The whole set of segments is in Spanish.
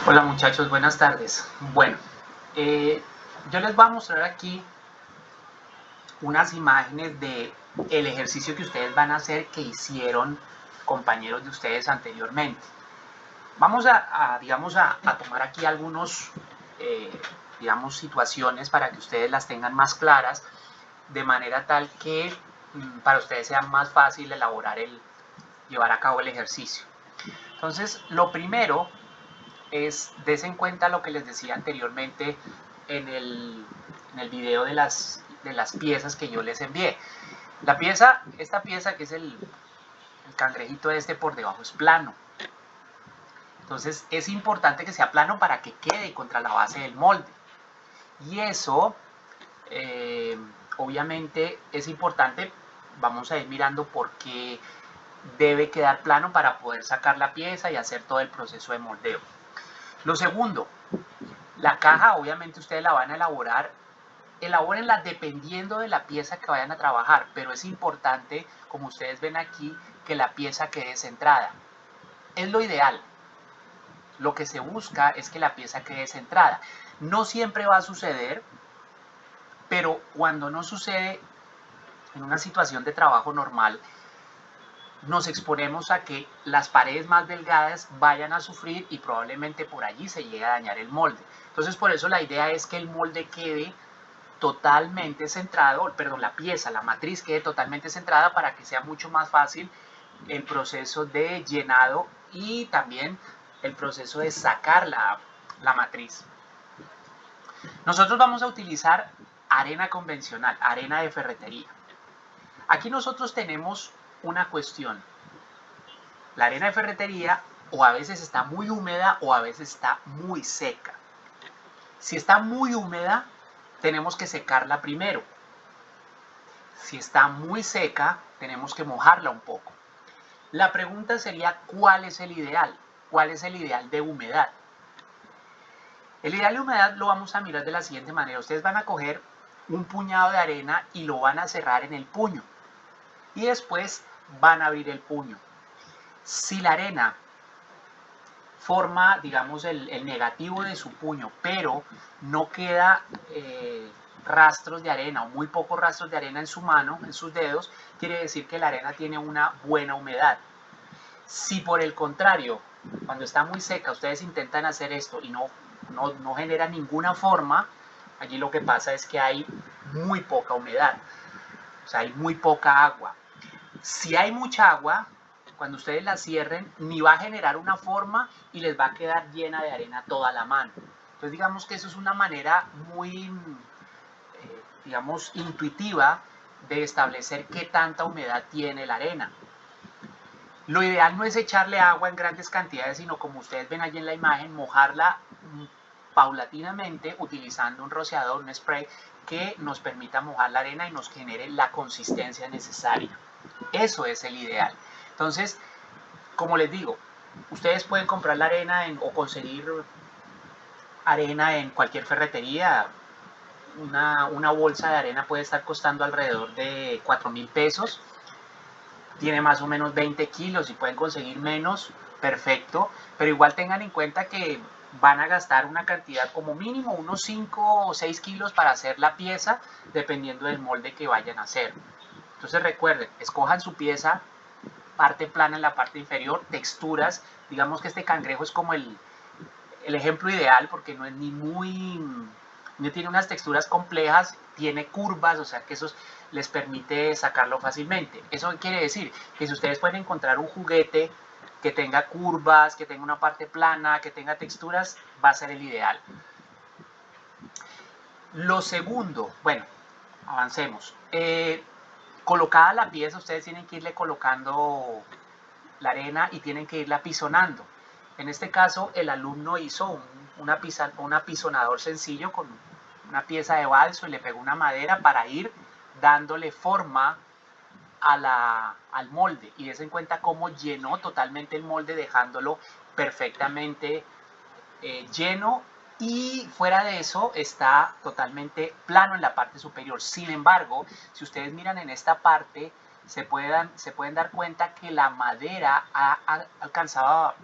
Hola muchachos, buenas tardes. Bueno, yo les voy a mostrar aquí unas imágenes de el ejercicio que ustedes van a hacer que hicieron compañeros de ustedes anteriormente. Vamos a tomar aquí algunos, situaciones para que ustedes las tengan más claras, de manera tal que para ustedes sea más fácil llevar a cabo el ejercicio. Entonces, lo primero es, des en cuenta lo que les decía anteriormente en el video de las piezas que yo les envié. Esta pieza que es el cangrejito este por debajo es plano. Entonces es importante que sea plano para que quede contra la base del molde. Y eso, obviamente, es importante. Vamos a ir mirando por qué debe quedar plano para poder sacar la pieza y hacer todo el proceso de moldeo. Lo segundo, la caja obviamente ustedes la van a elabórenla dependiendo de la pieza que vayan a trabajar, pero es importante, como ustedes ven aquí, que la pieza quede centrada. Es lo ideal. Lo que se busca es que la pieza quede centrada. No siempre va a suceder, pero cuando no sucede en una situación de trabajo normal, nos exponemos a que las paredes más delgadas vayan a sufrir y probablemente por allí se llegue a dañar el molde. Entonces, por eso la idea es que el molde quede totalmente centrado, perdón, la pieza, la matriz quede totalmente centrada para que sea mucho más fácil el proceso de llenado y también el proceso de sacar la matriz. Nosotros vamos a utilizar arena convencional, arena de ferretería. Aquí nosotros tenemos una cuestión. La arena de ferretería o a veces está muy húmeda o a veces está muy seca. Si está muy húmeda, tenemos que secarla primero. Si está muy seca, tenemos que mojarla un poco. La pregunta sería, ¿cuál es el ideal? ¿Cuál es el ideal de humedad? El ideal de humedad lo vamos a mirar de la siguiente manera. Ustedes van a coger un puñado de arena y lo van a cerrar en el puño. Y después van a abrir el puño. Si la arena forma, digamos, el negativo de su puño, pero no queda rastros de arena o muy pocos rastros de arena en su mano, en sus dedos, quiere decir que la arena tiene una buena humedad. Si por el contrario, cuando está muy seca, ustedes intentan hacer esto y no genera ninguna forma, allí lo que pasa es que hay muy poca humedad, o sea, hay muy poca agua. Si hay mucha agua, cuando ustedes la cierren, ni va a generar una forma y les va a quedar llena de arena toda la mano. Entonces digamos que eso es una manera muy, digamos, intuitiva de establecer qué tanta humedad tiene la arena. Lo ideal no es echarle agua en grandes cantidades, sino como ustedes ven allí en la imagen, mojarla paulatinamente utilizando un rociador, un spray que nos permita mojar la arena y nos genere la consistencia necesaria. Eso es el ideal. Entonces, como les digo, ustedes pueden comprar la arena o conseguir arena en cualquier ferretería. Una bolsa de arena puede estar costando alrededor de 4.000 pesos. Tiene más o menos 20 kilos y pueden conseguir menos, perfecto. Pero igual tengan en cuenta que van a gastar una cantidad como mínimo unos 5 o 6 kilos para hacer la pieza, dependiendo del molde que vayan a hacer. Entonces recuerden, escojan su pieza, parte plana en la parte inferior, texturas. Digamos que este cangrejo es como el ejemplo ideal porque no es ni muy, no tiene unas texturas complejas, tiene curvas, o sea que eso les permite sacarlo fácilmente. Eso quiere decir que si ustedes pueden encontrar un juguete que tenga curvas, que tenga una parte plana, que tenga texturas, va a ser el ideal. Lo segundo, bueno, avancemos. Colocada la pieza, ustedes tienen que irle colocando la arena y tienen que irla pisonando. En este caso, el alumno hizo un apisonador sencillo con una pieza de balso y le pegó una madera para ir dándole forma al molde. Y des en cuenta cómo llenó totalmente el molde, dejándolo perfectamente lleno, y fuera de eso está totalmente plano en la parte superior. Sin embargo, si ustedes miran en esta parte, se pueden dar cuenta que la madera ha alcanzado a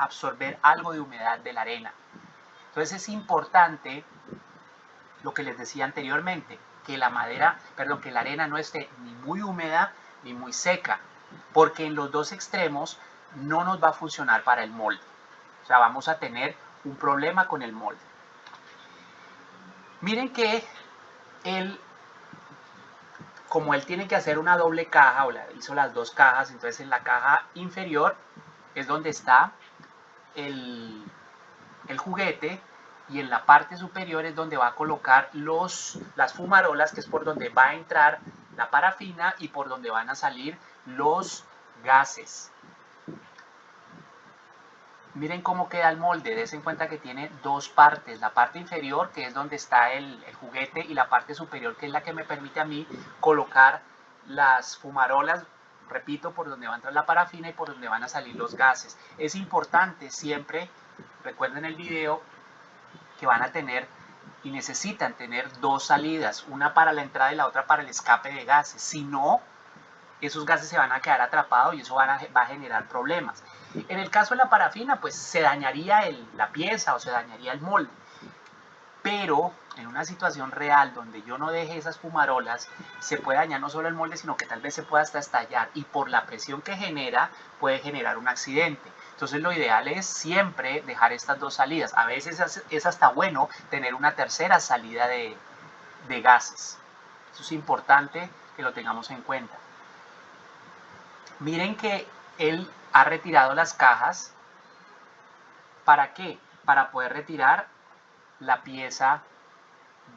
absorber algo de humedad de la arena. Entonces es importante lo que les decía anteriormente, que la arena no esté ni muy húmeda ni muy seca, porque en los dos extremos no nos va a funcionar para el molde. O sea, vamos a tener un problema con el molde. Miren que como él tiene que hacer una doble caja, o hizo las dos cajas, entonces en la caja inferior es donde está el juguete, y en la parte superior es donde va a colocar las fumarolas, que es por donde va a entrar la parafina y por donde van a salir los gases. Miren cómo queda el molde. Des en cuenta que tiene dos partes, la parte inferior, que es donde está el juguete, y la parte superior, que es la que me permite a mí colocar las fumarolas, repito, por donde va a entrar la parafina y por donde van a salir los gases. Es importante siempre, recuerden el video, que van a tener y necesitan tener dos salidas, una para la entrada y la otra para el escape de gases. Si no, esos gases se van a quedar atrapados y eso va a generar problemas. En el caso de la parafina, pues se dañaría la pieza o se dañaría el molde. Pero en una situación real donde yo no deje esas fumarolas, se puede dañar no solo el molde, sino que tal vez se pueda hasta estallar, y por la presión que genera puede generar un accidente. Entonces lo ideal es siempre dejar estas dos salidas. A veces es hasta bueno tener una tercera salida de gases. Eso es importante que lo tengamos en cuenta. Miren que él ha retirado las cajas. ¿Para qué? Para poder retirar la pieza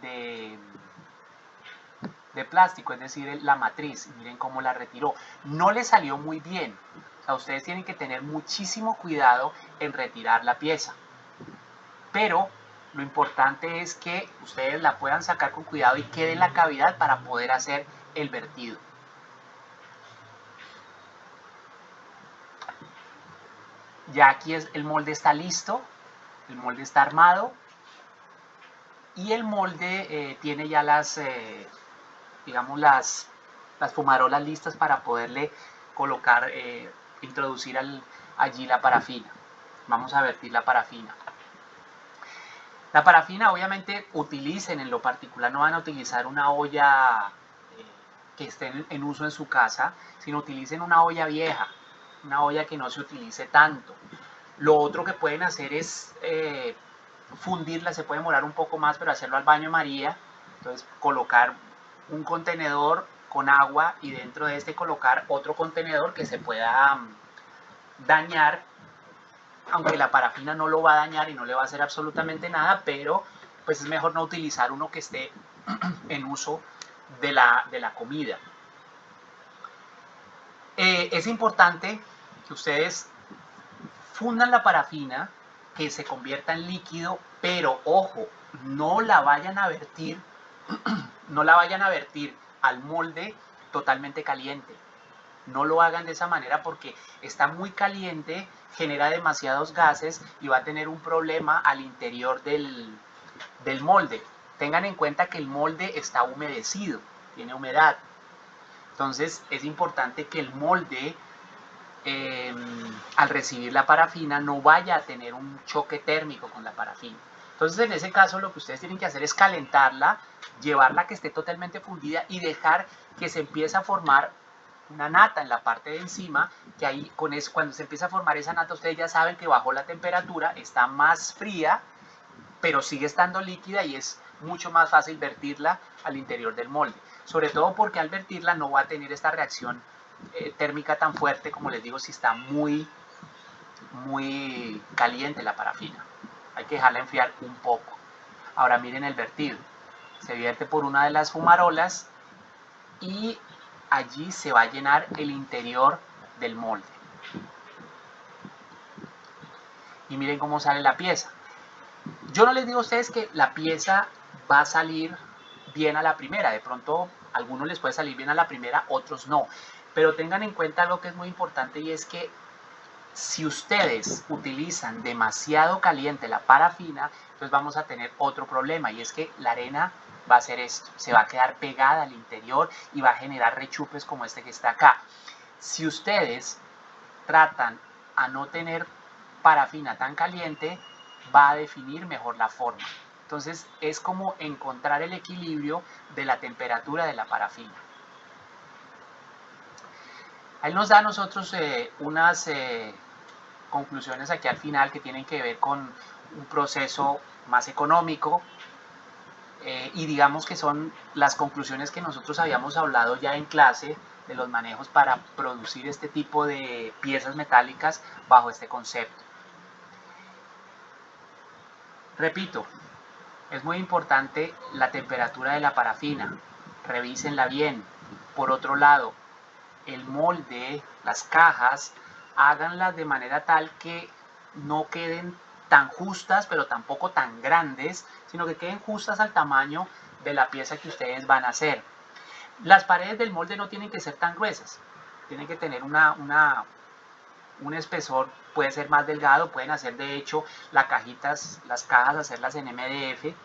de plástico, es decir, la matriz. Miren cómo la retiró. No le salió muy bien. O sea, ustedes tienen que tener muchísimo cuidado en retirar la pieza. Pero lo importante es que ustedes la puedan sacar con cuidado y quede en la cavidad para poder hacer el vertido. Ya aquí el molde está listo, el molde está armado, y el molde tiene ya digamos las fumarolas listas para poderle colocar, introducir allí la parafina. Vamos a vertir la parafina. La parafina, obviamente, utilicen en lo particular, no van a utilizar una olla que esté en uso en su casa, sino utilicen una olla vieja, una olla que no se utilice tanto. Lo otro que pueden hacer es fundirla, se puede demorar un poco más, pero hacerlo al baño María. Entonces colocar un contenedor con agua y dentro de este colocar otro contenedor que se pueda dañar, aunque la parafina no lo va a dañar y no le va a hacer absolutamente nada, pero pues es mejor no utilizar uno que esté en uso de la comida. Es importante que ustedes fundan la parafina, que se convierta en líquido, pero ojo, no la vayan a vertir al molde totalmente caliente. No lo hagan de esa manera porque está muy caliente, genera demasiados gases y va a tener un problema al interior del molde. Tengan en cuenta que el molde está humedecido, tiene humedad. Entonces es importante que el molde, al recibir la parafina, no vaya a tener un choque térmico con la parafina. Entonces en ese caso lo que ustedes tienen que hacer es calentarla, llevarla que esté totalmente fundida y dejar que se empiece a formar una nata en la parte de encima, que ahí cuando se empieza a formar esa nata, ustedes ya saben que bajo la temperatura está más fría, pero sigue estando líquida y es mucho más fácil vertirla al interior del molde. Sobre todo porque al vertirla no va a tener esta reacción térmica tan fuerte, como les digo, si está muy caliente la parafina. Hay que dejarla enfriar un poco. Ahora miren el vertido. Se vierte por una de las fumarolas y allí se va a llenar el interior del molde. Y miren cómo sale la pieza. Yo no les digo a ustedes que la pieza va a salir bien a la primera. De pronto a algunos les puede salir bien a la primera, otros no. Pero tengan en cuenta lo que es muy importante, y es que si ustedes utilizan demasiado caliente la parafina, entonces vamos a tener otro problema, y es que la arena va a hacer esto, se va a quedar pegada al interior y va a generar rechupes como este que está acá. Si ustedes tratan a no tener parafina tan caliente, va a definir mejor la forma. Entonces es como encontrar el equilibrio de la temperatura de la parafina. Él nos da a nosotros unas conclusiones aquí al final que tienen que ver con un proceso más económico, y digamos que son las conclusiones que nosotros habíamos hablado ya en clase de los manejos para producir este tipo de piezas metálicas bajo este concepto. Repito, es muy importante la temperatura de la parafina, revísenla bien. Por otro lado, el molde, las cajas, háganlas de manera tal que no queden tan justas, pero tampoco tan grandes, sino que queden justas al tamaño de la pieza que ustedes van a hacer. Las paredes del molde no tienen que ser tan gruesas, tienen que tener un espesor, puede ser más delgado, pueden hacer de hecho las cajas hacerlas en MDF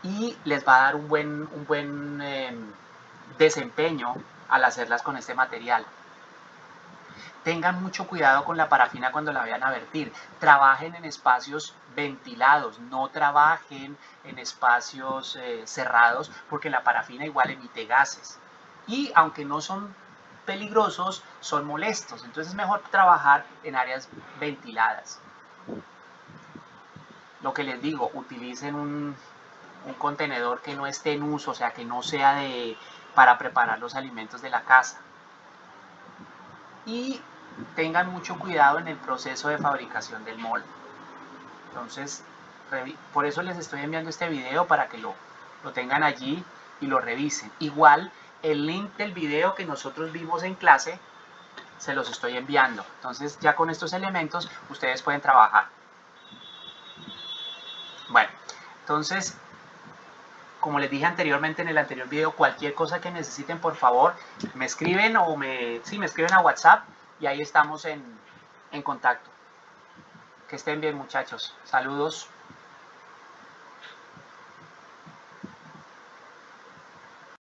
y les va a dar un buen desempeño al hacerlas con este material. Tengan mucho cuidado con la parafina cuando la vayan a vertir. Trabajen en espacios ventilados, no trabajen en espacios cerrados, porque la parafina igual emite gases. Y aunque no son peligrosos, son molestos. Entonces es mejor trabajar en áreas ventiladas. Lo que les digo, utilicen un contenedor que no esté en uso, o sea, que no sea para preparar los alimentos de la casa. Y tengan mucho cuidado en el proceso de fabricación del molde. Entonces, por eso les estoy enviando este video para que lo tengan allí y lo revisen. Igual, el link del video que nosotros vimos en clase, se los estoy enviando. Entonces, ya con estos elementos, ustedes pueden trabajar. Bueno, entonces, como les dije anteriormente en el anterior video, cualquier cosa que necesiten, por favor, me escriben o me escriben a WhatsApp y ahí estamos en contacto. Que estén bien, muchachos. Saludos.